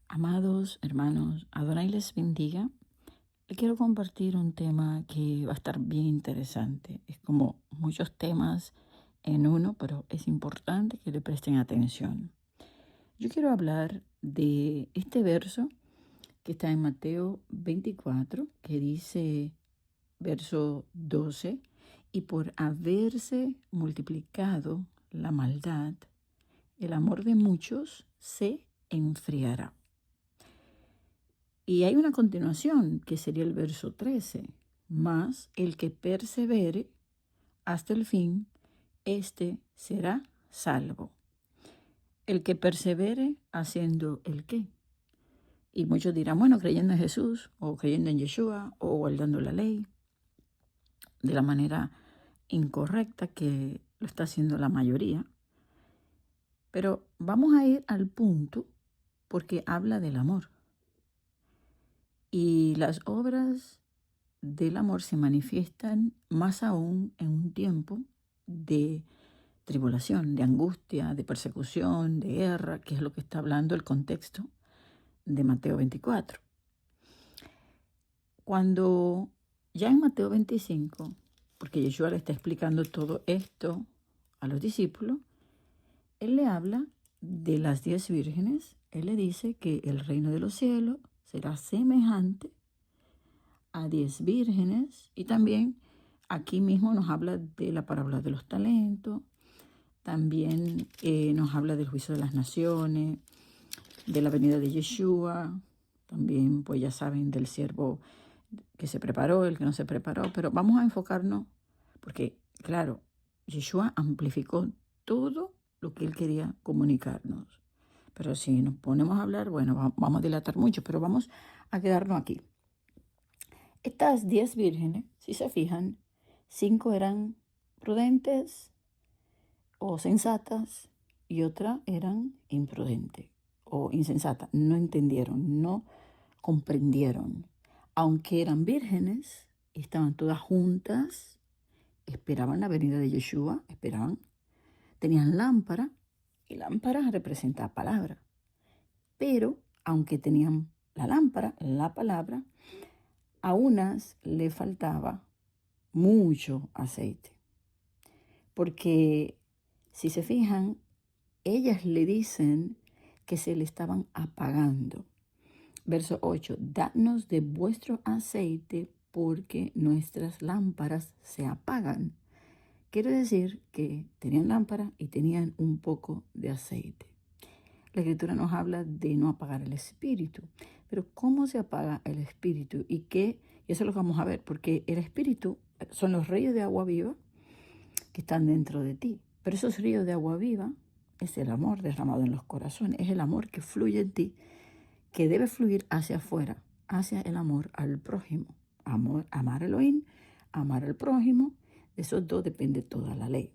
Amados hermanos, Adonai les bendiga. Le quiero compartir un tema que va a estar bien interesante. Es como muchos temas en uno, pero es importante que le presten atención. Yo quiero hablar de este verso que está en Mateo 24, que dice, verso 12, y por haberse multiplicado la maldad, el amor de muchos se enfriará. Y hay una continuación, que sería el verso 13. Mas el que persevere hasta el fin, éste será salvo. El que persevere haciendo el qué. Y muchos dirán, bueno, creyendo en Jesús, o creyendo en Yeshua, o guardando la ley, de la manera incorrecta que lo está haciendo la mayoría. Pero vamos a ir al punto, porque habla del amor. Y las obras del amor se manifiestan más aún en un tiempo de tribulación, de angustia, de persecución, de guerra, que es lo que está hablando el contexto de Mateo 24. Cuando ya en Mateo 25, porque Yeshua le está explicando todo esto a los discípulos, él le habla de las 10 vírgenes. Él le dice que el reino de los cielos será semejante a 10 vírgenes, y también aquí mismo nos habla de la parábola de los talentos, también nos habla del juicio de las naciones, de la venida de Yeshua, también pues ya saben del siervo que se preparó, el que no se preparó, pero vamos a enfocarnos porque claro, Yeshua amplificó todo lo que él quería comunicarnos. Pero si nos ponemos a hablar, bueno, vamos a dilatar mucho, pero vamos a quedarnos aquí. Estas 10 vírgenes, si se fijan, 5 eran prudentes o sensatas y otra eran imprudentes o insensatas. No entendieron, no comprendieron. Aunque eran vírgenes, estaban todas juntas, esperaban la venida de Yeshua, tenían lámpara, y lámpara representa palabra. Pero, aunque tenían la lámpara, la palabra, a unas le faltaba mucho aceite. Porque, si se fijan, ellas le dicen que se le estaban apagando. Verso 8, danos de vuestro aceite porque nuestras lámparas se apagan. Quiere decir que tenían lámpara y tenían un poco de aceite. La Escritura nos habla de no apagar el espíritu. Pero ¿cómo se apaga el espíritu? Y eso es lo que vamos a ver, porque el espíritu son los ríos de agua viva que están dentro de ti. Pero esos ríos de agua viva es el amor derramado en los corazones, es el amor que fluye en ti, que debe fluir hacia afuera, hacia el amor al prójimo. Amar a Elohim, amar al prójimo, de esos dos depende toda la ley.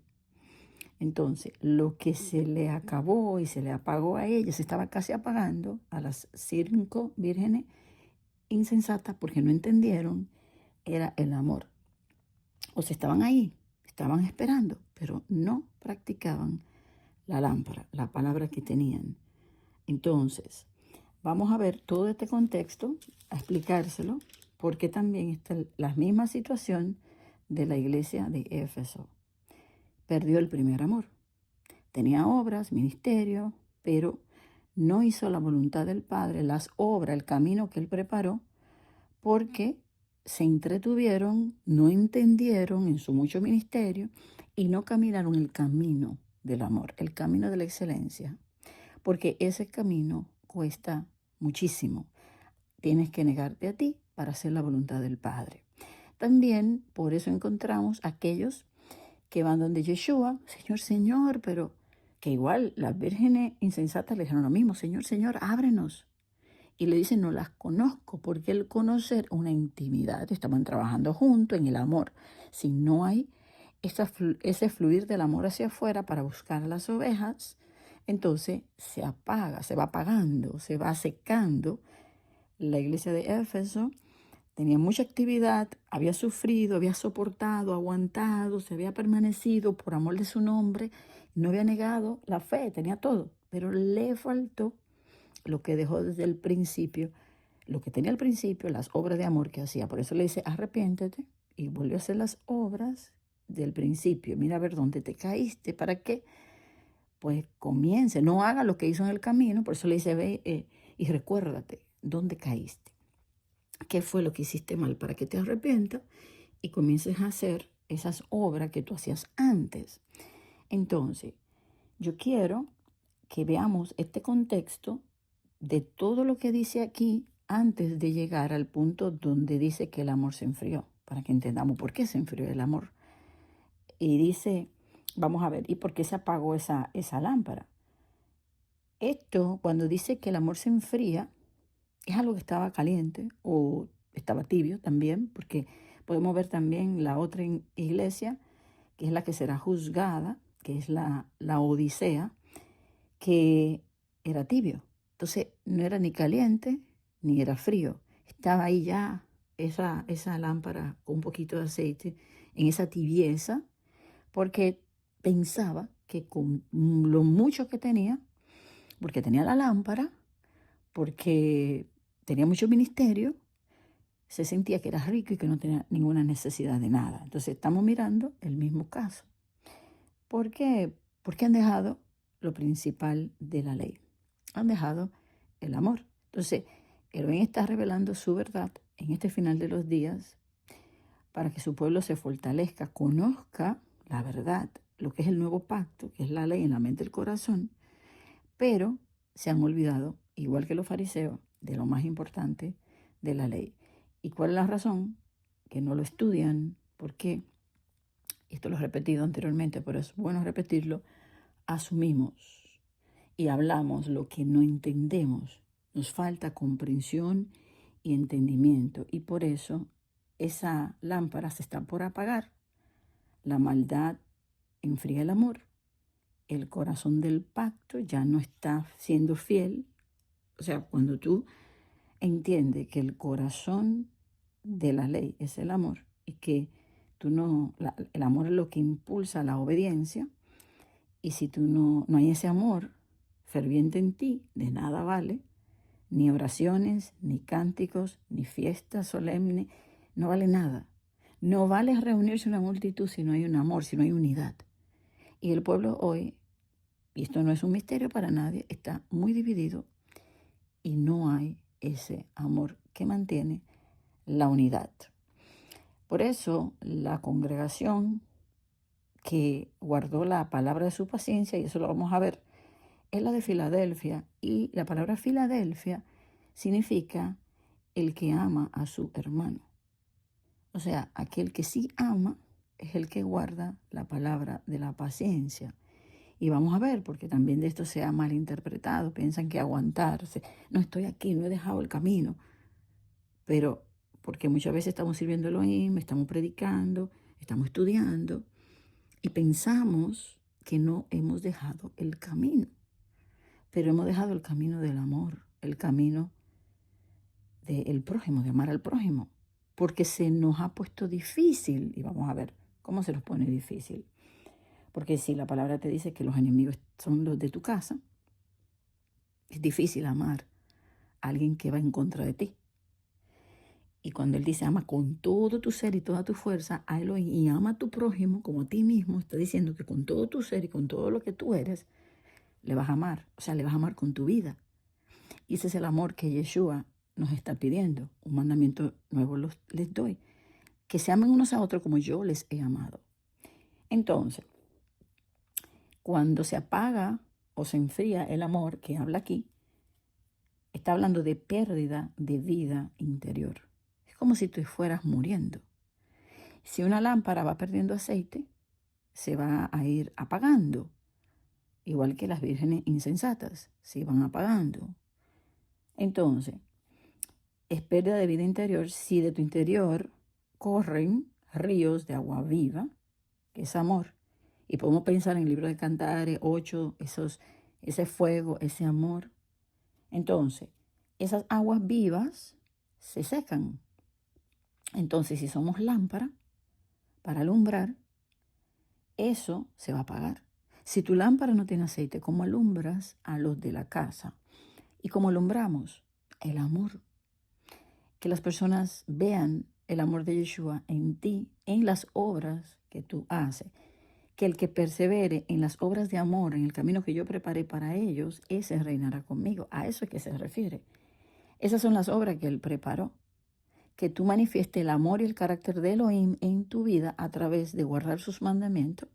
Entonces, lo que se le acabó y se le apagó a ella, se estaba casi apagando a las 5 vírgenes insensatas porque no entendieron, era el amor. O sea, estaban ahí, estaban esperando, pero no practicaban la lámpara, la palabra que tenían. Entonces, vamos a ver todo este contexto, a explicárselo, porque también está la misma situación de la iglesia de Éfeso. Perdió el primer amor. Tenía obras, ministerio, pero no hizo la voluntad del Padre, las obras, el camino que él preparó, porque se entretuvieron, no entendieron en su mucho ministerio y no caminaron el camino del amor, el camino de la excelencia, porque ese camino cuesta muchísimo. Tienes que negarte a ti para hacer la voluntad del Padre. También por eso encontramos aquellos que van donde Yeshua, Señor, Señor, pero que igual las vírgenes insensatas le dijeron lo mismo, Señor, Señor, ábrenos. Y le dicen, no las conozco, porque el conocer una intimidad, estaban trabajando juntos en el amor. Si no hay ese fluir del amor hacia afuera para buscar a las ovejas, entonces se apaga, se va apagando, se va secando. La iglesia de Éfeso tenía mucha actividad, había sufrido, había soportado, aguantado, se había permanecido por amor de su nombre, no había negado la fe, tenía todo, pero le faltó lo que dejó desde el principio, lo que tenía al principio, las obras de amor que hacía. Por eso le dice, arrepiéntete y vuelve a hacer las obras del principio. Mira a ver dónde te caíste, para que pues comience, no haga lo que hizo en el camino. Por eso le dice, ve y recuérdate dónde caíste, qué fue lo que hiciste mal, para que te arrepientas y comiences a hacer esas obras que tú hacías antes. Entonces, yo quiero que veamos este contexto de todo lo que dice aquí antes de llegar al punto donde dice que el amor se enfrió, para que entendamos por qué se enfrió el amor. Y dice, vamos a ver, ¿y por qué se apagó esa lámpara? Esto, cuando dice que el amor se enfría, es algo que estaba caliente o estaba tibio también, porque podemos ver también la otra iglesia, que es la que será juzgada, que es la Odisea, que era tibio. Entonces no era ni caliente ni era frío. Estaba ahí ya esa lámpara con un poquito de aceite en esa tibieza, porque pensaba que con lo mucho que tenía, porque tenía la lámpara, porque tenía mucho ministerio, se sentía que era rico y que no tenía ninguna necesidad de nada. Entonces estamos mirando el mismo caso. ¿Por qué? Porque han dejado lo principal de la ley. Han dejado el amor. Entonces, Elohim está revelando su verdad en este final de los días para que su pueblo se fortalezca, conozca la verdad, lo que es el nuevo pacto, que es la ley en la mente y el corazón, pero se han olvidado, igual que los fariseos, de lo más importante de la ley. ¿Y cuál es la razón? Que no lo estudian. ¿Por qué? Esto lo he repetido anteriormente, pero es bueno repetirlo. Asumimos y hablamos lo que no entendemos. Nos falta comprensión y entendimiento. Y por eso esa lámpara se está por apagar. La maldad enfría el amor. El corazón del pacto ya no está siendo fiel. O sea, cuando tú entiendes que el corazón de la ley es el amor y que el amor es lo que impulsa la obediencia, y si tú no hay ese amor ferviente en ti, de nada vale, ni oraciones, ni cánticos, ni fiestas solemnes, no vale nada. No vale reunirse una multitud si no hay un amor, si no hay unidad. Y el pueblo hoy, y esto no es un misterio para nadie, está muy dividido y no hay ese amor que mantiene la unidad. Por eso la congregación que guardó la palabra de su paciencia, y eso lo vamos a ver, es la de Filadelfia. Y la palabra Filadelfia significa el que ama a su hermano. O sea, aquel que sí ama es el que guarda la palabra de la paciencia. Y vamos a ver, porque también de esto se ha malinterpretado. Piensan que aguantarse. No estoy aquí, no he dejado el camino. Pero porque muchas veces estamos sirviendo a Elohim, estamos predicando, estamos estudiando y pensamos que no hemos dejado el camino. Pero hemos dejado el camino del amor, el camino del prójimo, de amar al prójimo, porque se nos ha puesto difícil. Y vamos a ver cómo se nos pone difícil. Porque si la palabra te dice que los enemigos son los de tu casa, es difícil amar a alguien que va en contra de ti. Y cuando él dice ama con todo tu ser y toda tu fuerza a Elohim y ama a tu prójimo como a ti mismo, está diciendo que con todo tu ser y con todo lo que tú eres, le vas a amar. O sea, le vas a amar con tu vida. Y ese es el amor que Yeshua nos está pidiendo. Un mandamiento nuevo les doy. Que se amen unos a otros como yo les he amado. Entonces, cuando se apaga o se enfría el amor que habla aquí, está hablando de pérdida de vida interior. Es como si tú fueras muriendo. Si una lámpara va perdiendo aceite, se va a ir apagando. Igual que las vírgenes insensatas, se van apagando. Entonces, es pérdida de vida interior si de tu interior corren ríos de agua viva, que es amor. Y podemos pensar en el libro de Cantares 8, ese fuego, ese amor. Entonces, esas aguas vivas se secan. Entonces, si somos lámpara para alumbrar, eso se va a apagar. Si tu lámpara no tiene aceite, ¿cómo alumbras a los de la casa? ¿Y cómo alumbramos? El amor. Que las personas vean el amor de Yeshua en ti, en las obras que tú haces. Que el que persevere en las obras de amor, en el camino que yo preparé para ellos, ese reinará conmigo. A eso es que se refiere. Esas son las obras que Él preparó. Que tú manifiestes el amor y el carácter de Elohim en tu vida a través de guardar sus mandamientos.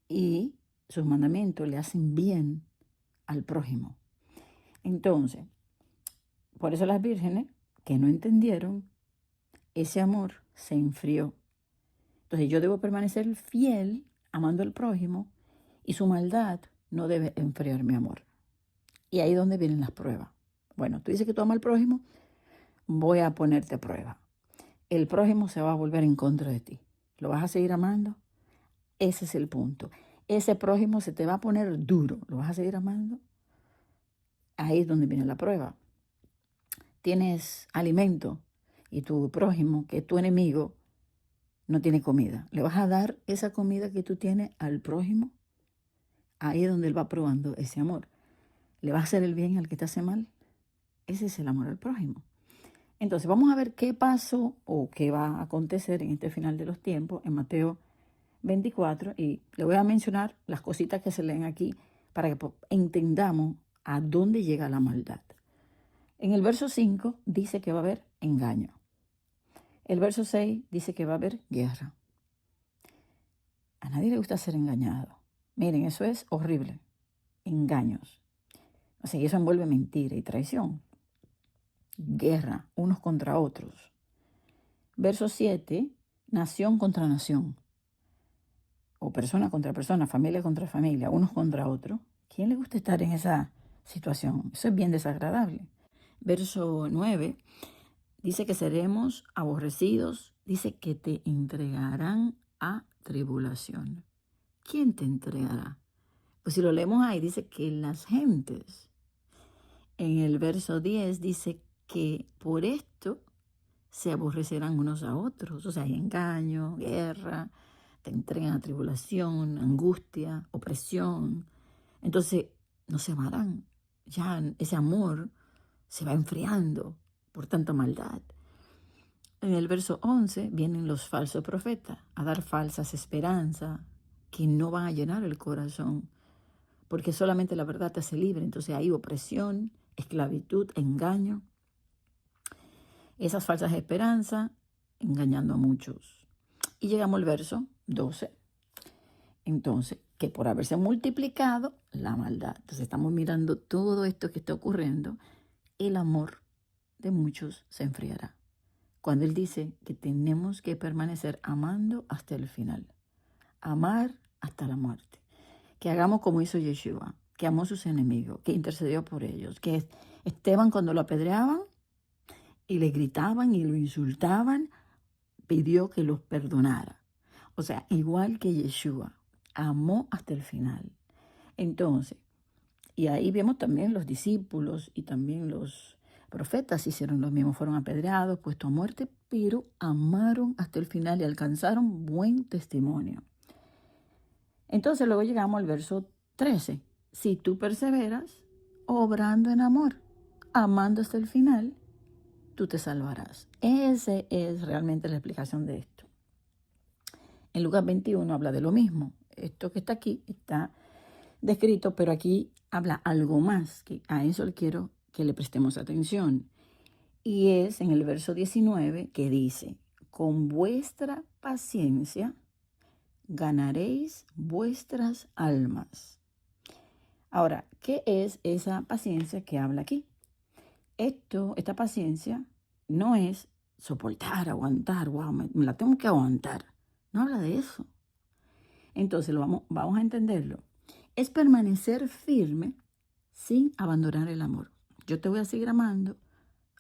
Y sus mandamientos le hacen bien al prójimo. Entonces, por eso las vírgenes que no entendieron, ese amor se enfrió. Entonces yo debo permanecer fiel, amando al prójimo, y su maldad no debe enfriar mi amor. Y ahí es donde vienen las pruebas. Bueno, tú dices que tú amas al prójimo, voy a ponerte a prueba. El prójimo se va a volver en contra de ti. ¿Lo vas a seguir amando? Ese es el punto. Ese prójimo se te va a poner duro. ¿Lo vas a seguir amando? Ahí es donde viene la prueba. Tienes alimento y tu prójimo, que es tu enemigo, no tiene comida. ¿Le vas a dar esa comida que tú tienes al prójimo? Ahí es donde él va probando ese amor. ¿Le vas a hacer el bien al que te hace mal? Ese es el amor al prójimo. Entonces vamos a ver qué pasó o qué va a acontecer en este final de los tiempos en Mateo 24, y le voy a mencionar las cositas que se leen aquí para que entendamos a dónde llega la maldad. En el verso 5 dice que va a haber engaño. El verso 6 dice que va a haber guerra. A nadie le gusta ser engañado. Miren, eso es horrible. Engaños. O sea, y eso envuelve mentira y traición. Guerra, unos contra otros. Verso 7, nación contra nación. O persona contra persona, familia contra familia, unos contra otros. ¿Quién le gusta estar en esa situación? Eso es bien desagradable. Verso 9 dice que seremos aborrecidos. Dice que te entregarán a tribulación. ¿Quién te entregará? Pues si lo leemos ahí, dice que las gentes. En el verso 10 dice que por esto se aborrecerán unos a otros. O sea, hay engaño, guerra, te entregan a tribulación, angustia, opresión. Entonces, no se amarán. Ya ese amor se va enfriando por tanta maldad. En el verso 11 vienen los falsos profetas a dar falsas esperanzas que no van a llenar el corazón, porque solamente la verdad te hace libre. Entonces hay opresión, esclavitud, engaño. Esas falsas esperanzas engañando a muchos. Y llegamos al verso 12. Entonces, que por haberse multiplicado la maldad. Entonces estamos mirando todo esto que está ocurriendo. El amor de muchos se enfriará. Cuando Él dice que tenemos que permanecer amando hasta el final. Amar hasta la muerte. Que hagamos como hizo Yeshua, que amó a sus enemigos, que intercedió por ellos. Que Esteban, cuando lo apedreaban y le gritaban y lo insultaban, pidió que los perdonara. O sea, igual que Yeshua, amó hasta el final. Entonces, y ahí vemos también los discípulos y también los profetas hicieron lo mismo, fueron apedreados, puestos a muerte, pero amaron hasta el final y alcanzaron buen testimonio. Entonces luego llegamos al verso 13. Si tú perseveras, obrando en amor, amando hasta el final, tú te salvarás. Esa es realmente la explicación de esto. En Lucas 21 habla de lo mismo. Esto que está aquí está descrito, pero aquí habla algo más, que a eso le quiero que le prestemos atención. Y es en el verso 19 que dice, con vuestra paciencia ganaréis vuestras almas. Ahora, ¿qué es esa paciencia que habla aquí? Esta paciencia no es soportar, aguantar, wow, me la tengo que aguantar. No habla de eso. Entonces vamos a entenderlo. Es permanecer firme sin abandonar el amor. Yo te voy a seguir amando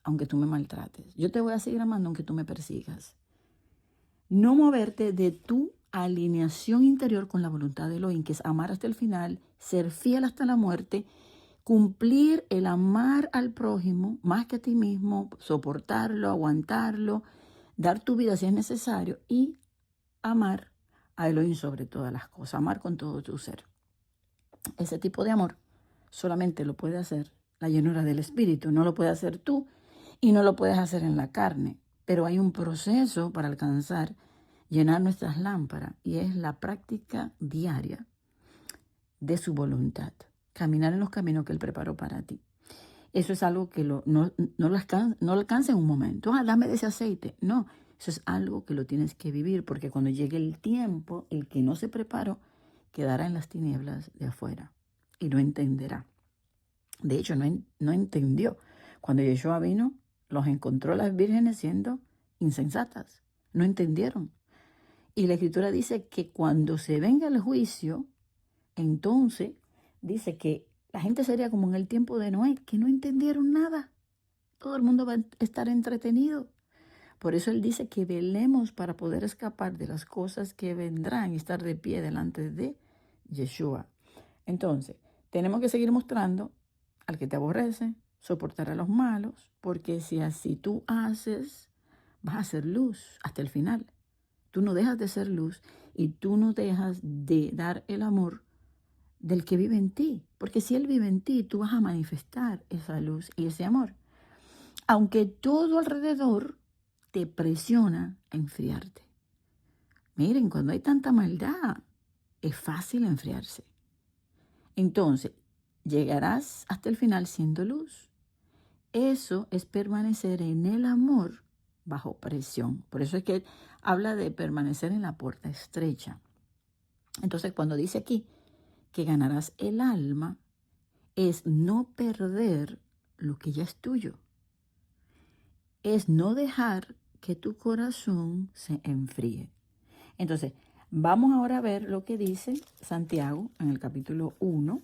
aunque tú me maltrates. Yo te voy a seguir amando aunque tú me persigas. No moverte de tu alineación interior con la voluntad de Elohim, que es amar hasta el final, ser fiel hasta la muerte, cumplir el amar al prójimo más que a ti mismo, soportarlo, aguantarlo, dar tu vida si es necesario y amar a Elohim sobre todas las cosas, amar con todo tu ser. Ese tipo de amor solamente lo puede hacer la llenura del Espíritu. No lo puedes hacer tú y no lo puedes hacer en la carne. Pero hay un proceso para alcanzar, llenar nuestras lámparas, y es la práctica diaria de su voluntad. Caminar en los caminos que Él preparó para ti. Eso es algo que no lo alcanza en un momento. Dame de ese aceite. No, eso es algo que lo tienes que vivir, porque cuando llegue el tiempo, el que no se preparó quedará en las tinieblas de afuera y no entenderá. De hecho, no entendió. Cuando Yeshua vino, los encontró las vírgenes siendo insensatas. No entendieron. Y la Escritura dice que cuando se venga el juicio, entonces dice que la gente sería como en el tiempo de Noé, que no entendieron nada. Todo el mundo va a estar entretenido. Por eso Él dice que velemos para poder escapar de las cosas que vendrán y estar de pie delante de Yeshua. Entonces, tenemos que seguir mostrando al que te aborrece, soportar a los malos, porque si así tú haces, vas a ser luz hasta el final. Tú no dejas de ser luz y tú no dejas de dar el amor del que vive en ti, porque si Él vive en ti, tú vas a manifestar esa luz y ese amor. Aunque todo alrededor te presiona a enfriarte. Miren, cuando hay tanta maldad, es fácil enfriarse. Entonces, llegarás hasta el final siendo luz. Eso es permanecer en el amor bajo presión. Por eso es que habla de permanecer en la puerta estrecha. Entonces, cuando dice aquí que ganarás el alma, es no perder lo que ya es tuyo. Es no dejar que tu corazón se enfríe. Entonces, vamos ahora a ver lo que dice Santiago en el capítulo 1.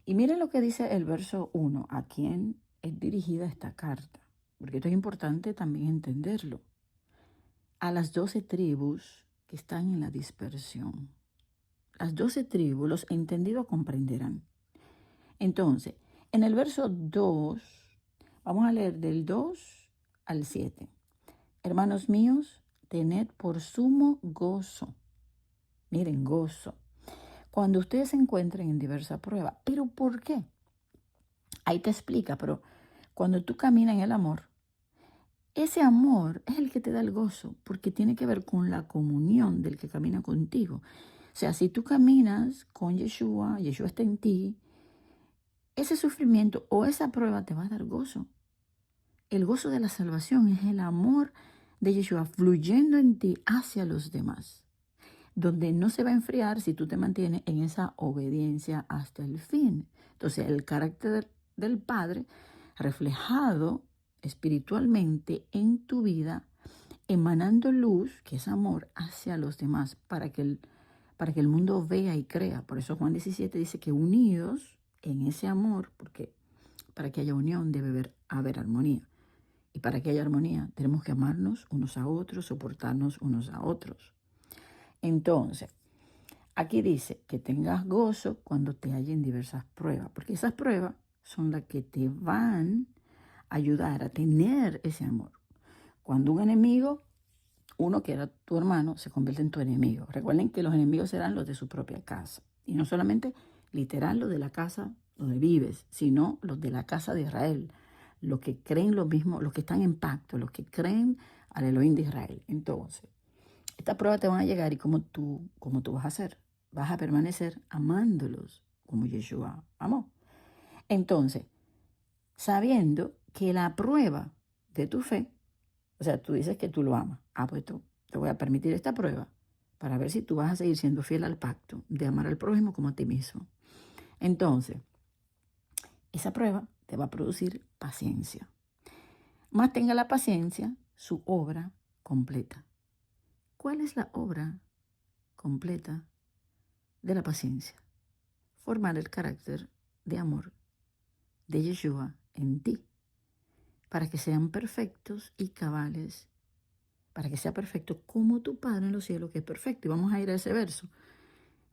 Y miren lo que dice el verso 1, a quién es dirigida esta carta, porque esto es importante también entenderlo. A las 12 tribus que están en la dispersión. Las 12 tribus, los entendidos comprenderán. Entonces, en el verso 2, vamos a leer del 2 al 7. Hermanos míos, tened por sumo gozo. Miren, gozo. Cuando ustedes se encuentren en diversa prueba. ¿Pero por qué? Ahí te explica, pero cuando tú caminas en el amor, ese amor es el que te da el gozo, porque tiene que ver con la comunión del que camina contigo. O sea, si tú caminas con Yeshua, Yeshua está en ti, ese sufrimiento o esa prueba te va a dar gozo. El gozo de la salvación es el amor de Yeshua fluyendo en ti hacia los demás, donde no se va a enfriar si tú te mantienes en esa obediencia hasta el fin. Entonces, el carácter del Padre reflejado espiritualmente en tu vida, emanando luz, que es amor, hacia los demás, para que el mundo vea y crea. Por eso Juan 17 dice que unidos en ese amor, porque para que haya unión debe haber armonía. Y para que haya armonía tenemos que amarnos unos a otros, soportarnos unos a otros. Entonces, aquí dice que tengas gozo cuando te hallen diversas pruebas, porque esas pruebas son las que te van a ayudar a tener ese amor. Cuando un enemigo, uno que era tu hermano, se convierte en tu enemigo. Recuerden que los enemigos serán los de su propia casa. Y no solamente literal los de la casa donde vives, sino los de la casa de Israel. Los que creen lo mismo, los que están en pacto, los que creen al Elohim de Israel. Entonces, estas pruebas te van a llegar y ¿cómo tú vas a hacer? Vas a permanecer amándolos como Yeshua amó. Entonces, sabiendo que la prueba de tu fe, o sea, tú dices que tú lo amas. Pues te voy a permitir esta prueba para ver si tú vas a seguir siendo fiel al pacto de amar al prójimo como a ti mismo. Entonces, esa prueba te va a producir paciencia. Más tenga la paciencia su obra completa. ¿Cuál es la obra completa de la paciencia? Formar el carácter de amor de Yeshua en ti, para que sean perfectos y cabales, para que sea perfecto como tu Padre en los cielos que es perfecto. Y vamos a ir a ese verso,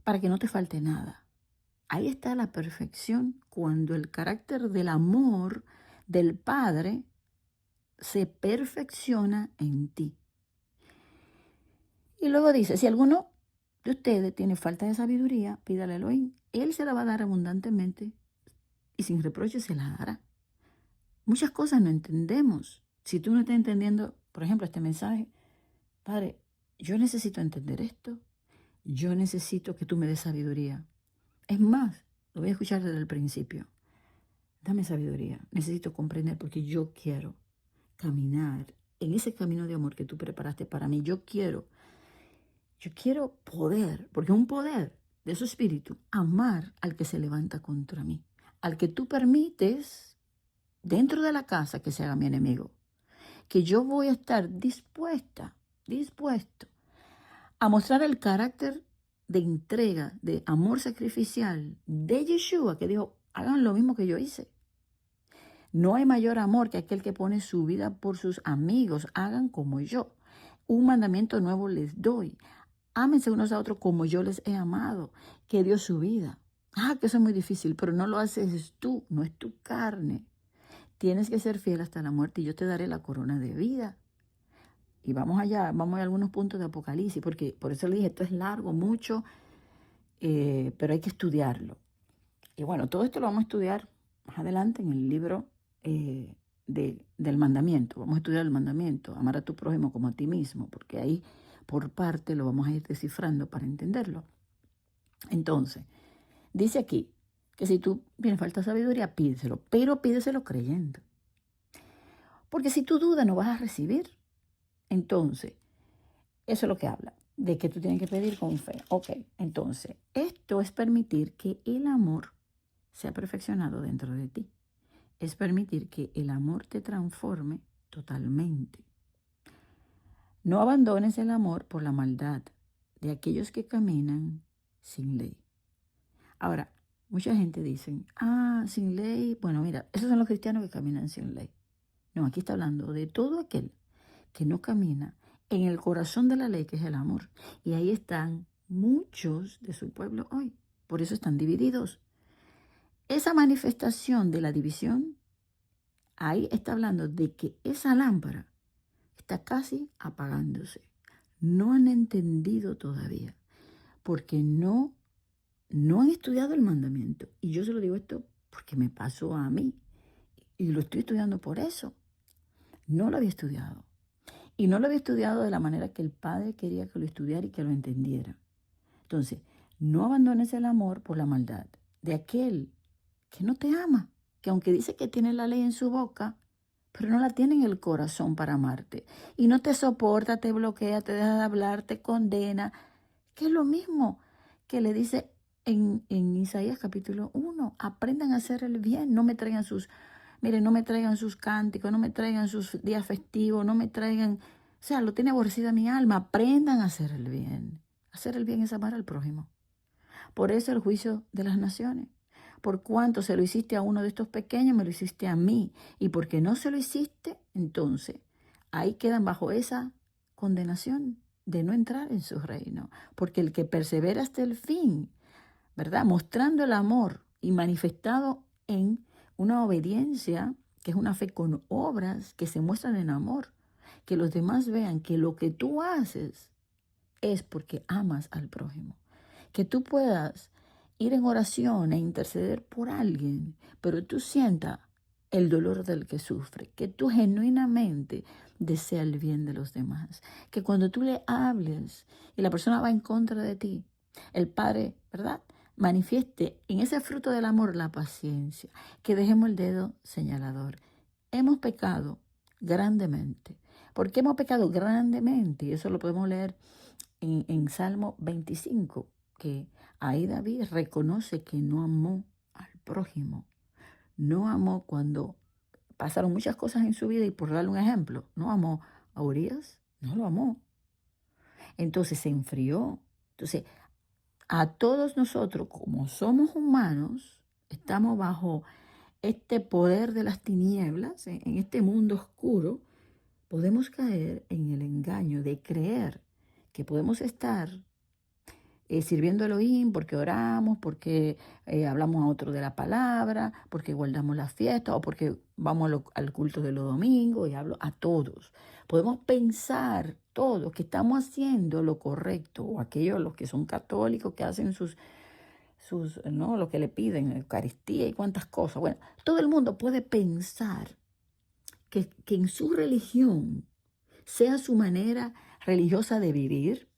para que no te falte nada. Ahí está la perfección cuando el carácter del amor del Padre se perfecciona en ti. Y luego dice, si alguno de ustedes tiene falta de sabiduría, pídale a Elohim. Él se la va a dar abundantemente y sin reproche se la dará. Muchas cosas no entendemos. Si tú no estás entendiendo, por ejemplo, este mensaje, Padre, yo necesito entender esto. Yo necesito que tú me des sabiduría. Es más, lo voy a escuchar desde el principio. Dame sabiduría. Necesito comprender porque yo quiero caminar en ese camino de amor que tú preparaste para mí. Yo quiero poder, porque un poder de su espíritu, amar al que se levanta contra mí, al que tú permites dentro de la casa que se haga mi enemigo, que yo voy a estar dispuesto a mostrar el carácter de entrega, de amor sacrificial de Yeshua, que dijo, hagan lo mismo que yo hice. No hay mayor amor que aquel que pone su vida por sus amigos, hagan como yo. Un mandamiento nuevo les doy. Ámense unos a otros como yo les he amado, que dio su vida. Que eso es muy difícil, pero no lo haces tú, no es tu carne. Tienes que ser fiel hasta la muerte y yo te daré la corona de vida. Y vamos allá, vamos a algunos puntos de Apocalipsis, porque por eso le dije, esto es largo, mucho, pero hay que estudiarlo. Y bueno, todo esto lo vamos a estudiar más adelante en el libro del mandamiento. Vamos a estudiar el mandamiento, amar a tu prójimo como a ti mismo, porque ahí por parte lo vamos a ir descifrando para entenderlo. Entonces, dice aquí que si tú tienes falta de sabiduría, pídeselo, pero pídeselo creyendo. Porque si tú dudas, no vas a recibir. Entonces, eso es lo que habla, de que tú tienes que pedir con fe. Ok, entonces, esto es permitir que el amor sea perfeccionado dentro de ti. Es permitir que el amor te transforme totalmente. No abandones el amor por la maldad de aquellos que caminan sin ley. Ahora, mucha gente dice, sin ley. Bueno, mira, esos son los cristianos que caminan sin ley. No, aquí está hablando de todo aquel que no camina en el corazón de la ley, que es el amor. Y ahí están muchos de su pueblo hoy. Por eso están divididos. Esa manifestación de la división, ahí está hablando de que esa lámpara está casi apagándose. No han entendido todavía, porque no han estudiado el mandamiento. Y yo se lo digo esto porque me pasó a mí. Y lo estoy estudiando por eso. No lo había estudiado. Y no lo había estudiado de la manera que el Padre quería que lo estudiara y que lo entendiera. Entonces, no abandones el amor por la maldad de aquel que no te ama, que aunque dice que tiene la ley en su boca, pero no la tiene en el corazón para amarte. Y no te soporta, te bloquea, te deja de hablar, te condena, que es lo mismo que le dice en Isaías capítulo 1. Aprendan a hacer el bien, no me traigan no me traigan sus cánticos, no me traigan sus días festivos, no me traigan, lo tiene aborrecida mi alma. Aprendan a hacer el bien. Hacer el bien es amar al prójimo. Por eso el juicio de las naciones. Por cuanto se lo hiciste a uno de estos pequeños, me lo hiciste a mí. Y porque no se lo hiciste, entonces ahí quedan bajo esa condenación de no entrar en su reino. Porque el que persevera hasta el fin, ¿verdad? Mostrando el amor y manifestado en una obediencia, que es una fe con obras que se muestran en amor. Que los demás vean que lo que tú haces es porque amas al prójimo. Que tú puedas ir en oración e interceder por alguien, pero tú sientas el dolor del que sufre, que tú genuinamente deseas el bien de los demás, que cuando tú le hables y la persona va en contra de ti, el Padre, ¿verdad?, manifieste en ese fruto del amor la paciencia, que dejemos el dedo señalador. Hemos pecado grandemente. ¿Por qué hemos pecado grandemente? Y eso lo podemos leer en Salmo 25, que ahí David reconoce que no amó al prójimo. No amó cuando pasaron muchas cosas en su vida, y por darle un ejemplo, no amó a Urias, no lo amó. Entonces se enfrió. Entonces, a todos nosotros, como somos humanos, estamos bajo este poder de las tinieblas, en este mundo oscuro, podemos caer en el engaño de creer que podemos estar sirviendo a Elohim porque oramos, porque hablamos a otro de la palabra, porque guardamos la fiesta o porque vamos al culto de los domingos, y hablo a todos. Podemos pensar todos que estamos haciendo lo correcto, o aquellos los que son católicos que hacen sus ¿no? Lo que le piden, Eucaristía y cuántas cosas. Bueno, todo el mundo puede pensar que en su religión sea su manera religiosa de vivir,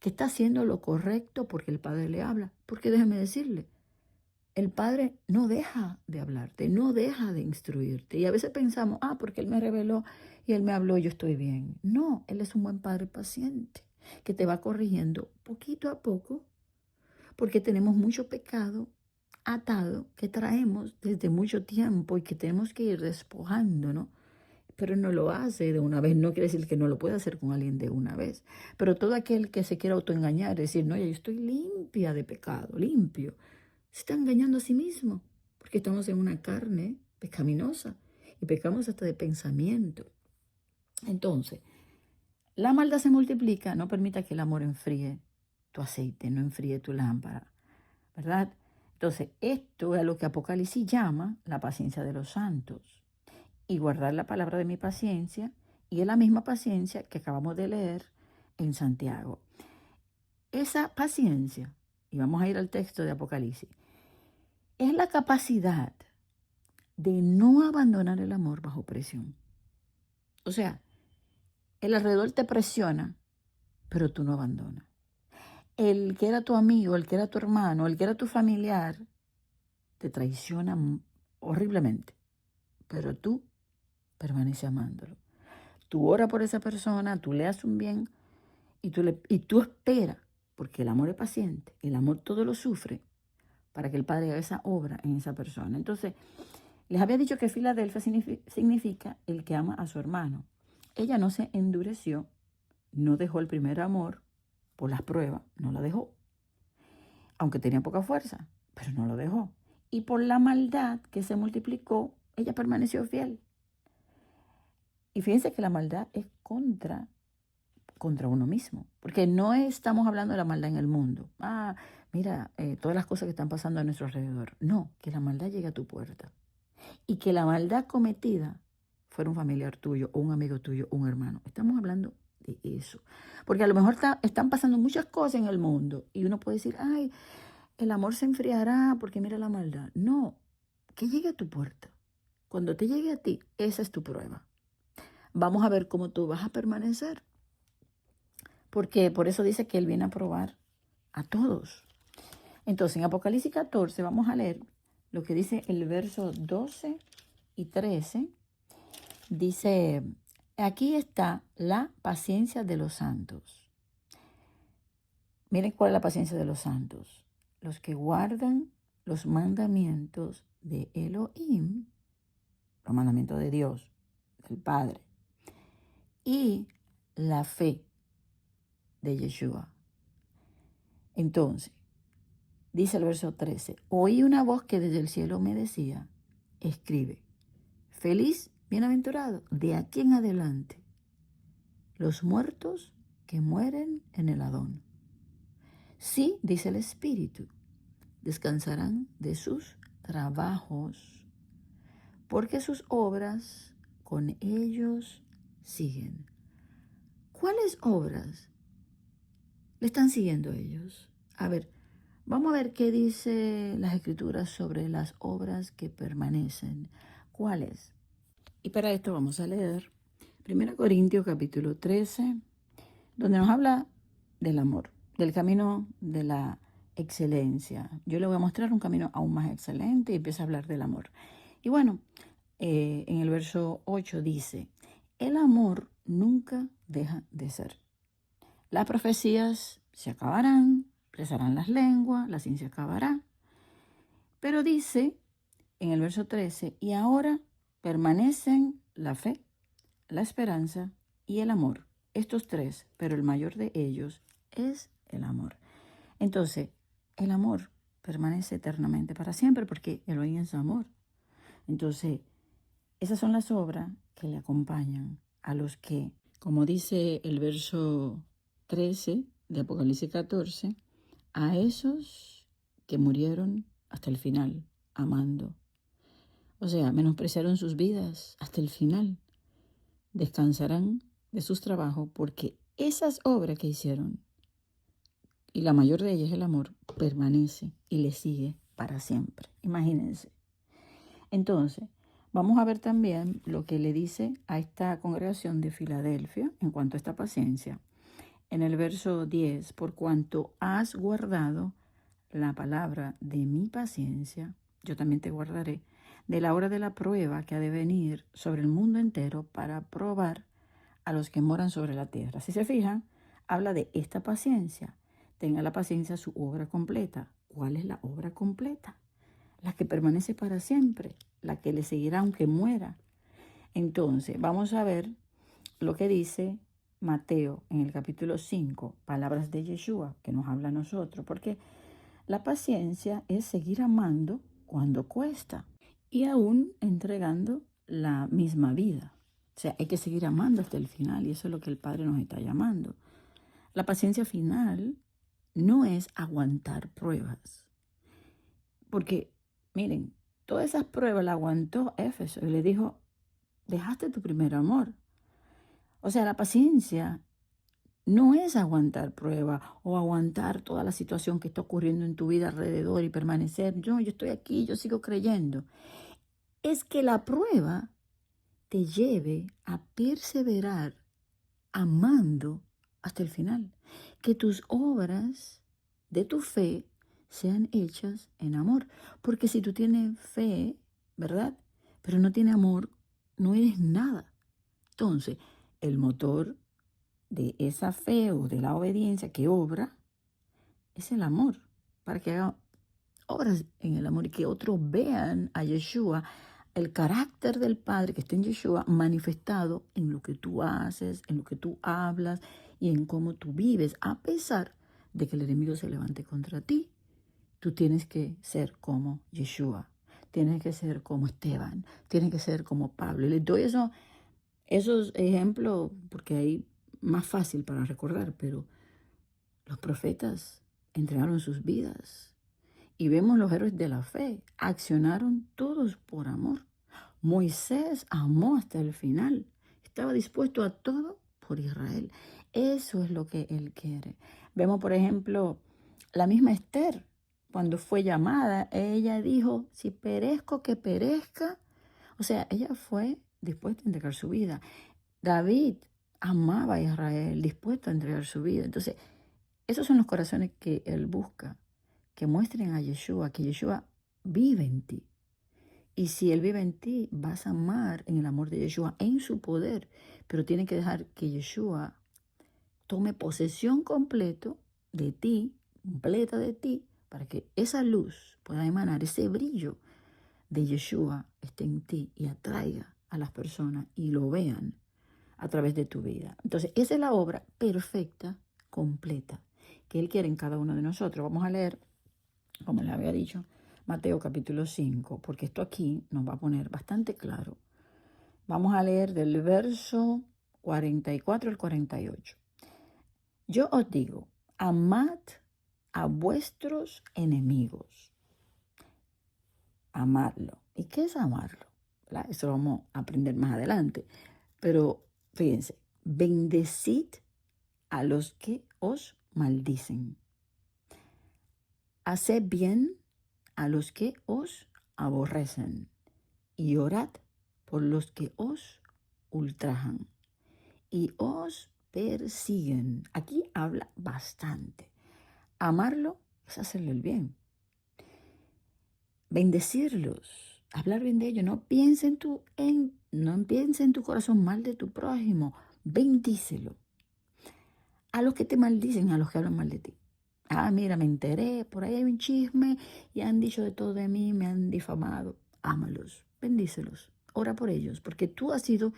que está haciendo lo correcto porque el Padre le habla. Porque déjeme decirle, el Padre no deja de hablarte, no deja de instruirte. Y a veces pensamos, porque Él me reveló y Él me habló y yo estoy bien. No, Él es un buen Padre paciente, que te va corrigiendo poquito a poco, porque tenemos mucho pecado atado que traemos desde mucho tiempo y que tenemos que ir despojando, ¿no? Pero no lo hace de una vez, no quiere decir que no lo pueda hacer con alguien de una vez. Pero todo aquel que se quiera autoengañar, decir, no, ya yo estoy limpia de pecado, limpio, se está engañando a sí mismo, porque estamos en una carne pecaminosa y pecamos hasta de pensamiento. Entonces, la maldad se multiplica, no permita que el amor enfríe tu aceite, no enfríe tu lámpara, ¿verdad? Entonces, esto es a lo que Apocalipsis llama la paciencia de los santos. Y guardar la palabra de mi paciencia, y es la misma paciencia que acabamos de leer en Santiago. Esa paciencia, y vamos a ir al texto de Apocalipsis, es la capacidad de no abandonar el amor bajo presión. O sea, el alrededor te presiona, pero tú no abandonas. El que era tu amigo, el que era tu hermano, el que era tu familiar, te traiciona horriblemente, pero tú permaneces amándolo. Tú oras por esa persona, tú le haces un bien y tú esperas, porque el amor es paciente, el amor todo lo sufre, para que el Padre haga esa obra en esa persona. Entonces, les había dicho que Filadelfia significa el que ama a su hermano. Ella no se endureció, no dejó el primer amor por las pruebas, no la dejó, aunque tenía poca fuerza, pero no lo dejó. Y por la maldad que se multiplicó, ella permaneció fiel. Y fíjense que la maldad es contra uno mismo, porque no estamos hablando de la maldad en el mundo. Mira, todas las cosas que están pasando a nuestro alrededor. No, que la maldad llegue a tu puerta. Y que la maldad cometida fuera un familiar tuyo, o un amigo tuyo, o un hermano. Estamos hablando de eso. Porque a lo mejor están pasando muchas cosas en el mundo y uno puede decir, el amor se enfriará porque mira la maldad. No, que llegue a tu puerta. Cuando te llegue a ti, esa es tu prueba. Vamos a ver cómo tú vas a permanecer. Porque por eso dice que Él viene a probar a todos. Entonces, en Apocalipsis 14 vamos a leer lo que dice el verso 12 y 13. Dice, aquí está la paciencia de los santos. Miren cuál es la paciencia de los santos. Los que guardan los mandamientos de Elohim, los mandamientos de Dios, del Padre, y la fe de Yeshua. Entonces, dice el verso 13, oí una voz que desde el cielo me decía, escribe, feliz, bienaventurado, de aquí en adelante, los muertos que mueren en el Adón. Sí, dice el Espíritu, descansarán de sus trabajos, porque sus obras con ellos siguen. ¿Cuáles obras le están siguiendo ellos? A ver, vamos a ver qué dice las Escrituras sobre las obras que permanecen. ¿Cuáles? Y para esto vamos a leer 1 Corintios capítulo 13, donde nos habla del amor, del camino de la excelencia. Yo le voy a mostrar un camino aún más excelente y empieza a hablar del amor. Y bueno, en el verso 8 dice, el amor nunca deja de ser. Las profecías se acabarán, cesarán las lenguas, la ciencia acabará. Pero dice en el verso 13, y ahora permanecen la fe, la esperanza y el amor. Estos tres, pero el mayor de ellos es el amor. Entonces, el amor permanece eternamente para siempre porque Elohim es amor. Entonces, esas son las obras que le acompañan a los que, como dice el verso 13 de Apocalipsis 14, a esos que murieron hasta el final, amando. O sea, menospreciaron sus vidas hasta el final. Descansarán de sus trabajos porque esas obras que hicieron y la mayor de ellas, el amor, permanece y le sigue para siempre. Imagínense. Entonces, vamos a ver también lo que le dice a esta congregación de Filadelfia en cuanto a esta paciencia. En el verso 10, por cuanto has guardado la palabra de mi paciencia, yo también te guardaré de la hora de la prueba que ha de venir sobre el mundo entero para probar a los que moran sobre la tierra. Si se fijan, habla de esta paciencia. Tenga la paciencia su obra completa. ¿Cuál es la obra completa? La que permanece para siempre, la que le seguirá aunque muera. Entonces, vamos a ver lo que dice Mateo en el capítulo 5, palabras de Yeshua, que nos habla a nosotros, porque la paciencia es seguir amando cuando cuesta y aún entregando la misma vida. O sea, hay que seguir amando hasta el final y eso es lo que el Padre nos está llamando. La paciencia final no es aguantar pruebas, porque miren, todas esas pruebas las aguantó Éfeso y le dijo, dejaste tu primer amor. O sea, la paciencia no es aguantar prueba o aguantar toda la situación que está ocurriendo en tu vida alrededor y permanecer, yo estoy aquí, yo sigo creyendo. Es que la prueba te lleve a perseverar amando hasta el final. Que tus obras de tu fe sean hechas en amor. Porque si tú tienes fe, ¿verdad? Pero no tienes amor, no eres nada. Entonces, el motor de esa fe o de la obediencia que obra es el amor, para que haga obras en el amor y que otros vean a Yeshua, el carácter del Padre que está en Yeshua manifestado en lo que tú haces, en lo que tú hablas y en cómo tú vives, a pesar de que el enemigo se levante contra ti. Tú tienes que ser como Yeshua, tienes que ser como Esteban, tienes que ser como Pablo. Y les doy esos ejemplos porque hay más fácil para recordar, pero los profetas entregaron sus vidas y vemos los héroes de la fe, accionaron todos por amor. Moisés amó hasta el final, estaba dispuesto a todo por Israel. Eso es lo que él quiere. Vemos, por ejemplo, la misma Esther, cuando fue llamada, ella dijo, si perezco, que perezca. O sea, ella fue dispuesta a entregar su vida. David amaba a Israel, dispuesto a entregar su vida. Entonces, esos son los corazones que él busca, que muestren a Yeshua, que Yeshua vive en ti. Y si él vive en ti, vas a amar en el amor de Yeshua, en su poder. Pero tiene que dejar que Yeshua tome posesión completa de ti, para que esa luz pueda emanar, ese brillo de Yeshua esté en ti y atraiga a las personas y lo vean a través de tu vida. Entonces, esa es la obra perfecta, completa, que Él quiere en cada uno de nosotros. Vamos a leer, como les había dicho, Mateo capítulo 5, porque esto aquí nos va a poner bastante claro. Vamos a leer del verso 44 al 48. Yo os digo, amad a vuestros enemigos. Amarlo. ¿Y qué es amarlo? ¿Verdad? Eso lo vamos a aprender más adelante. Pero fíjense, bendecid a los que os maldicen. Haced bien a los que os aborrecen y orad por los que os ultrajan y os persiguen. Aquí habla bastante. Amarlo es hacerle el bien. Bendecirlos, hablar bien de ellos. No piense en tu corazón mal de tu prójimo. Bendícelo. A los que te maldicen, a los que hablan mal de ti. Ah, mira, me enteré, por ahí hay un chisme y han dicho de todo de mí, me han difamado. Ámalos, bendícelos, ora por ellos, porque tú has sido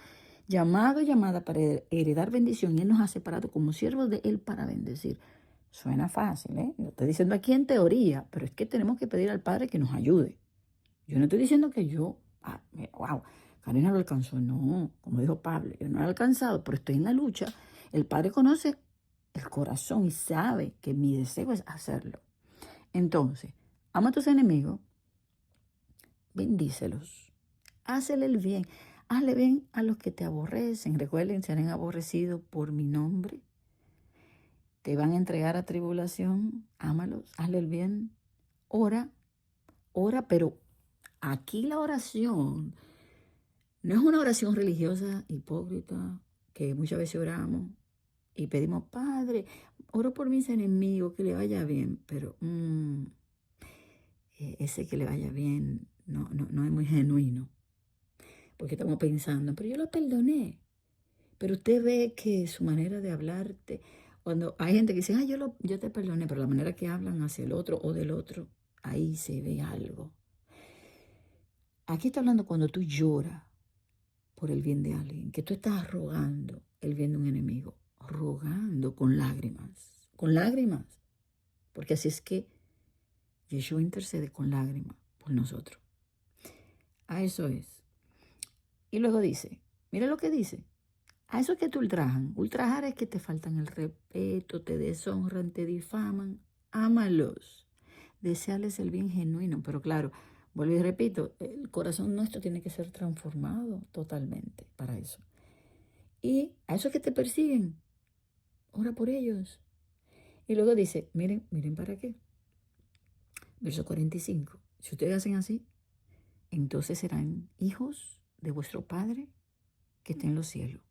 llamado y llamada para heredar bendición y Él nos ha separado como siervos de Él para bendecir. Suena fácil, ¿eh? Lo estoy diciendo aquí en teoría, pero es que tenemos que pedir al Padre que nos ayude. Yo no estoy diciendo que wow, Karina lo alcanzó. No, como dijo Pablo, yo no lo he alcanzado, pero estoy en la lucha. El Padre conoce el corazón y sabe que mi deseo es hacerlo. Entonces, ama a tus enemigos, bendícelos, hazle el bien, hazle bien a los que te aborrecen. Recuerden, serán aborrecidos por mi nombre. te van a entregar a tribulación, ámalos, hazle el bien, ora, pero aquí la oración no es una oración religiosa hipócrita que muchas veces oramos y pedimos, Padre, oro por mis enemigos, que le vaya bien, pero ese que le vaya bien no es muy genuino, porque estamos pensando, pero yo lo perdoné. Pero usted ve que su manera de hablarte, cuando hay gente que dice, yo te perdoné, pero la manera que hablan hacia el otro o del otro, ahí se ve algo. Aquí está hablando cuando tú lloras por el bien de alguien, que tú estás rogando el bien de un enemigo, rogando con lágrimas, porque así es que Yeshua intercede con lágrimas por nosotros. A eso es. Y luego dice, mira lo que dice. A eso es que te ultrajan. Ultrajar es que te faltan el respeto, te deshonran, te difaman. Ámalos. Deseales el bien genuino. Pero claro, vuelvo y repito, el corazón nuestro tiene que ser transformado totalmente para eso. Y a esos que te persiguen, ora por ellos. Y luego dice, miren para qué. Verso 45. Si ustedes hacen así, entonces serán hijos de vuestro Padre que está en los cielos,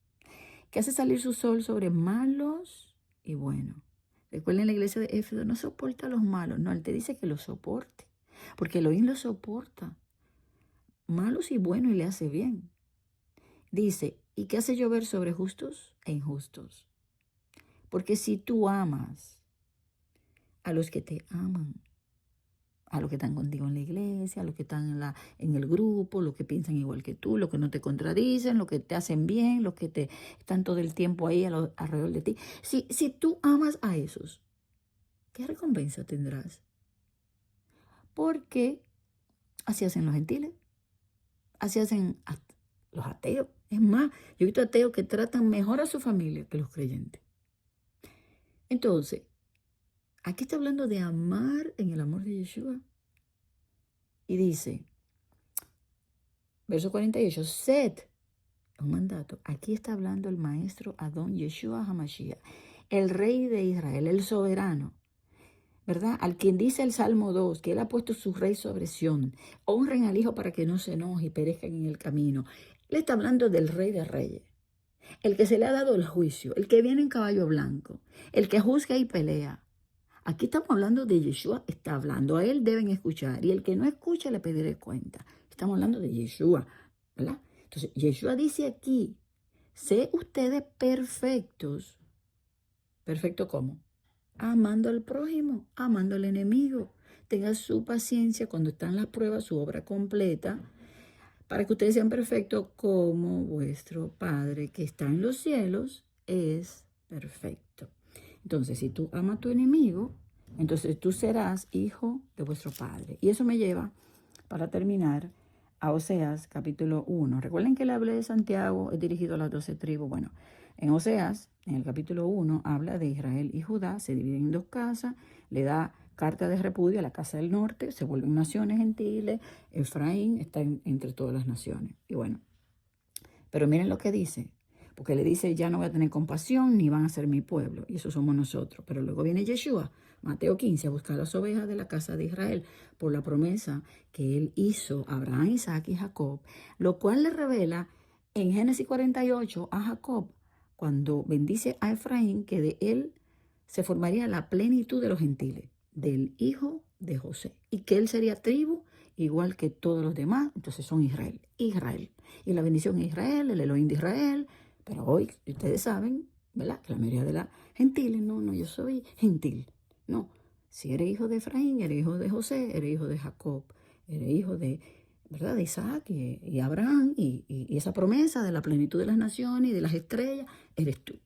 que hace salir su sol sobre malos y buenos. Recuerden, la iglesia de Éfeso no soporta a los malos, no, él te dice que los soporte, porque Elohim los soporta, malos y buenos, y le hace bien. Dice, ¿y qué hace llover sobre justos e injustos? Porque si tú amas a los que te aman, a los que están contigo en la iglesia, a los que están en el grupo, los que piensan igual que tú, los que no te contradicen, los que te hacen bien, los que te están todo el tiempo ahí alrededor de ti. Si tú amas a esos, ¿qué recompensa tendrás? Porque así hacen los gentiles, así hacen los ateos. Es más, yo he visto ateos que tratan mejor a su familia que los creyentes. Entonces, aquí está hablando de amar en el amor de Yeshua. Y dice, verso 48, sed, un mandato. Aquí está hablando el maestro Adón Yeshua HaMashiach, el rey de Israel, el soberano, ¿verdad? Al quien dice el Salmo 2, que él ha puesto su rey sobre Sión. Honren al hijo para que no se enoje y perezcan en el camino. Él está hablando del rey de reyes, el que se le ha dado el juicio, el que viene en caballo blanco, el que juzga y pelea. Aquí estamos hablando de Yeshua, está hablando, a él deben escuchar, y el que no escucha le pediré cuenta. Estamos hablando de Yeshua, ¿verdad? Entonces, Yeshua dice aquí, sé ustedes perfectos. ¿Perfecto cómo? Amando al prójimo, amando al enemigo. Tenga su paciencia cuando están las pruebas, su obra completa, para que ustedes sean perfectos como vuestro Padre que está en los cielos es perfecto. Entonces, si tú amas a tu enemigo, entonces tú serás hijo de vuestro Padre. Y eso me lleva, para terminar, a Oseas capítulo 1. Recuerden que le hablé de Santiago, es dirigido a las 12 tribus. Bueno, en Oseas, en el capítulo 1, habla de Israel y Judá, se dividen en dos casas, le da carta de repudio a la casa del norte, se vuelven naciones gentiles, Efraín está entre todas las naciones. Y bueno, pero miren lo que dice, porque le dice, ya no voy a tener compasión, ni van a ser mi pueblo, y eso somos nosotros. Pero luego viene Yeshua, Mateo 15, a buscar las ovejas de la casa de Israel, por la promesa que él hizo a Abraham, Isaac y Jacob, lo cual le revela en Génesis 48 a Jacob, cuando bendice a Efraín, que de él se formaría la plenitud de los gentiles, del hijo de José, y que él sería tribu igual que todos los demás. Entonces son Israel. Y la bendición es Israel, el Elohim de Israel. Pero hoy ustedes saben, ¿verdad?, que la mayoría de las gentiles, no, yo soy gentil. No, si eres hijo de Efraín, eres hijo de José, eres hijo de Jacob, eres hijo de, ¿verdad?, de Isaac y Abraham, y esa promesa de la plenitud de las naciones y de las estrellas, eres tú.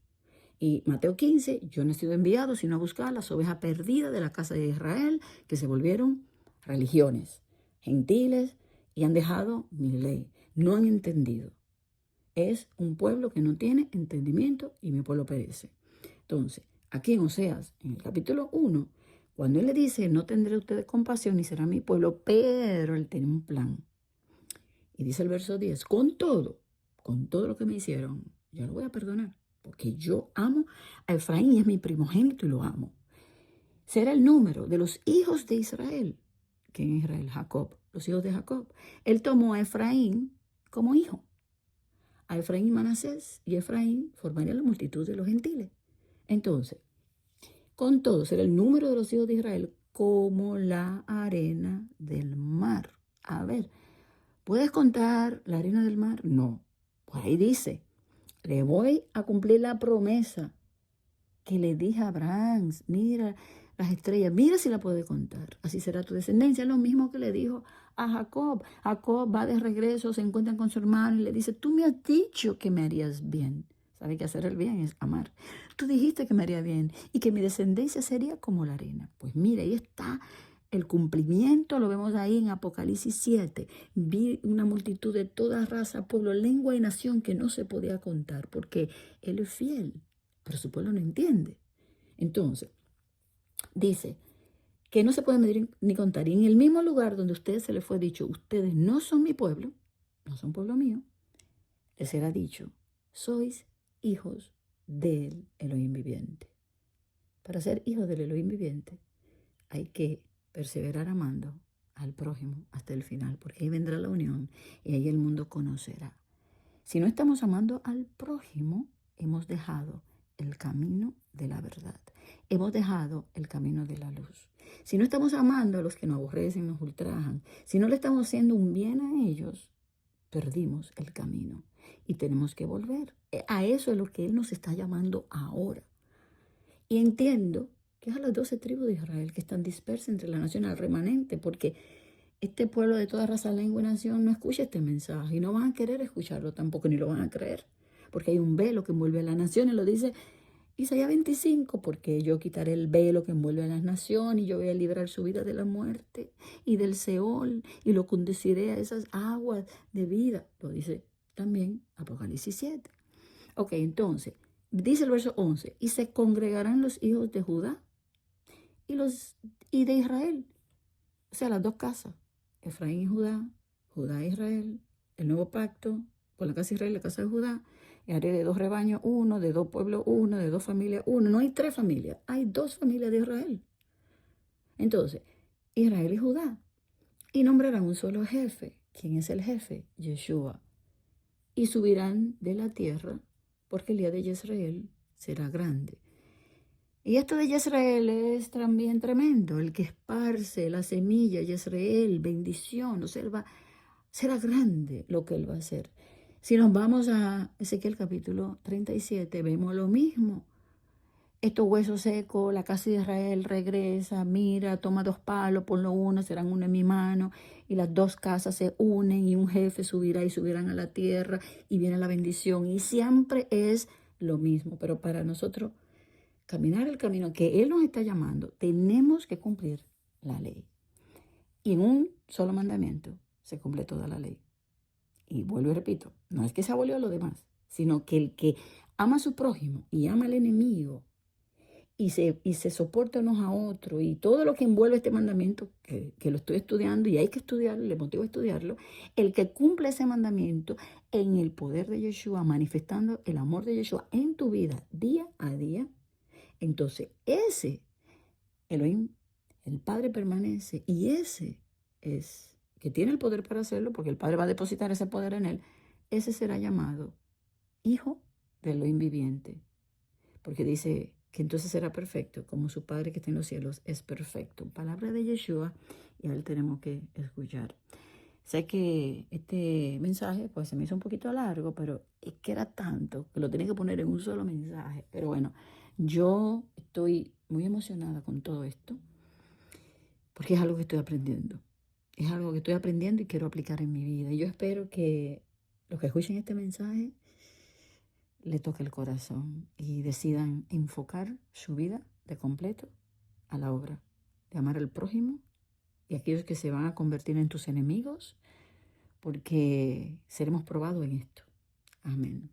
Y Mateo 15, yo no he sido enviado sino a buscar las ovejas perdidas de la casa de Israel, que se volvieron religiones, gentiles, y han dejado mi ley. No han entendido. Es un pueblo que no tiene entendimiento y mi pueblo perece. Entonces, aquí en Oseas, en el capítulo 1, cuando él le dice, no tendré ustedes compasión ni será mi pueblo, pero él tiene un plan. Y dice el verso 10, con todo lo que me hicieron, yo lo voy a perdonar. porque yo amo a Efraín y es mi primogénito y lo amo. Será el número de los hijos de Israel. ¿Quién es Israel? Jacob, los hijos de Jacob. Él tomó a Efraín como hijo. A Efraín y Manasés, y Efraín formaría la multitud de los gentiles. Entonces, con todo, será el número de los hijos de Israel como la arena del mar. A ver, ¿puedes contar la arena del mar? No. Pues ahí dice, le voy a cumplir la promesa que le dije a Abraham, mira las estrellas, mira si la puede contar, así será tu descendencia. Lo mismo que le dijo a Jacob. Jacob va de regreso, se encuentra con su hermano y le dice, tú me has dicho que me harías bien. ¿Sabe que hacer el bien es amar? Tú dijiste que me haría bien y que mi descendencia sería como la arena. Pues mira, ahí está el cumplimiento, lo vemos ahí en Apocalipsis 7. Vi una multitud de toda raza, pueblo, lengua y nación que no se podía contar porque Él es fiel, pero su pueblo no entiende. Entonces, dice que no se puede medir ni contar. Y en el mismo lugar donde a ustedes se les fue dicho, ustedes no son mi pueblo, no son pueblo mío, les será dicho, sois hijos del Elohim viviente. Para ser hijos del Elohim viviente hay que perseverar amando al prójimo hasta el final, porque ahí vendrá la unión y ahí el mundo conocerá. Si no estamos amando al prójimo, hemos dejado el camino de la verdad. Hemos dejado el camino de la luz. Si no estamos amando a los que nos aborrecen, nos ultrajan, si no le estamos haciendo un bien a ellos, perdimos el camino y tenemos que volver. A eso es lo que Él nos está llamando ahora. Y entiendo que es a las 12 tribus de Israel que están dispersas entre la nación, al remanente, porque este pueblo de toda raza, lengua y nación no escucha este mensaje y no van a querer escucharlo tampoco, ni lo van a creer, porque hay un velo que envuelve a las naciones, lo dice Isaías 25, porque yo quitaré el velo que envuelve a las naciones y yo voy a librar su vida de la muerte y del Seol y lo conduciré a esas aguas de vida, lo dice también Apocalipsis 7. Ok, entonces, dice el verso 11, y se congregarán los hijos de Judá y de Israel, o sea, las dos casas, Efraín y Judá, Judá e Israel, el nuevo pacto con la casa de Israel y la casa de Judá, y haré de 2 rebaños uno, de 2 pueblos uno, de 2 familias uno. No hay 3 familias, hay 2 familias de Israel. Entonces, Israel y Judá, y nombrarán un solo jefe. ¿Quién es el jefe? Yeshua. Y subirán de la tierra, porque el día de Yisrael será grande. Y esto de Yisrael es también tremendo, el que esparce la semilla, Yisrael, bendición, o sea, será grande lo que él va a hacer. Si nos vamos a Ezequiel capítulo 37, vemos lo mismo. Estos huesos secos, la casa de Israel regresa, mira, toma 2 palos, ponlo uno, serán uno en mi mano, y las 2 casas se unen y un jefe subirá y subirán a la tierra y viene la bendición. Y siempre es lo mismo, pero para nosotros caminar el camino que Él nos está llamando, tenemos que cumplir la ley. Y en un solo mandamiento se cumple toda la ley. Y vuelvo y repito, no es que se abolió lo demás, sino que el que ama a su prójimo y ama al enemigo y se soporta unos a otros y todo lo que envuelve este mandamiento, que lo estoy estudiando y hay que estudiarlo, le motivo a estudiarlo, el que cumple ese mandamiento en el poder de Yeshua, manifestando el amor de Yeshua en tu vida día a día, entonces ese Elohim, el Padre permanece y ese es, que tiene el poder para hacerlo, porque el Padre va a depositar ese poder en él, ese será llamado Hijo del Elohim viviente, porque dice que entonces será perfecto, como su Padre que está en los cielos es perfecto. Palabra de Yeshua, y a él tenemos que escuchar. Sé que este mensaje pues se me hizo un poquito largo, pero es que era tanto que lo tenía que poner en un solo mensaje. Pero bueno, yo estoy muy emocionada con todo esto, porque es algo que estoy aprendiendo. Es algo que estoy aprendiendo y quiero aplicar en mi vida. Y yo espero que los que escuchen este mensaje le toque el corazón y decidan enfocar su vida de completo a la obra de amar al prójimo y a aquellos que se van a convertir en tus enemigos, porque seremos probados en esto. Amén.